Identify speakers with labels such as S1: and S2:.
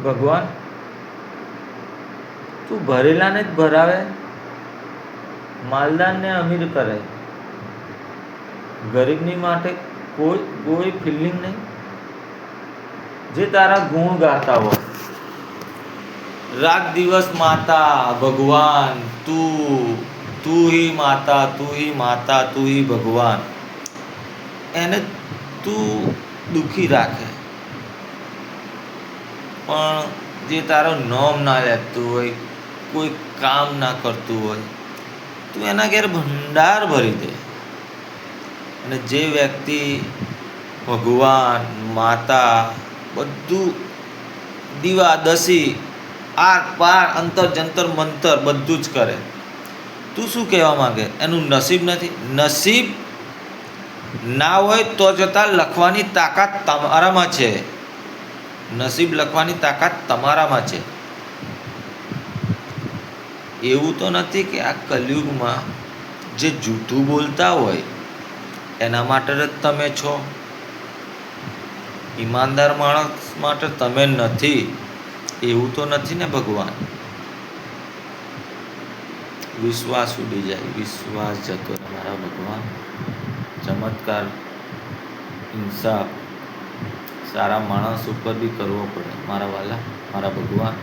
S1: ભગવાન તું ભરેલાને જ ભરાવે, માલદારને અમીર કરે, ગરીબની માટે કોઈ ફિલિંગ નહીં. જે તારા ગુણ ગાતા હોય રાત દિવસ, માતા ભગવાન, તું હી માતા, તું હી માતા, તું હી ભગવાન, એને તું દુખી રાખે. પણ જે તારો નામ ના લેતું હોય, કોઈ કામ ના કરતું હોય, તું એના ઘેર ભંડાર ભરી દે. અને જે વ્યક્તિ ભગવાન, માતા બધું દીવા દસી આર પાર અંતર જંતર મંતર બધું જ કરે, તું શું કહેવા માંગે? એનું નસીબ નથી? નસીબ ના હોય તો જતાં લખવાની તાકાત તમારામાં છે. નસીબ લખવાની તાકાત તમારામાં છે. એવું તો નથી કે આ કલયુગમાં જે જૂઠું બોલતા હોય એના માટે જ તમે છો. ઈમાનદાર માણસ માટે તમે નથી એવું તો નથી ને ભગવાન? વિશ્વાસ ઉડી જાય, વિશ્વાસ જતો રહે મારા ભગવાન. ચમત્કાર ઇન્સાફ સારા માણસ ઉપર બી કરવો પડે મારા વાલા, મારા ભગવાન.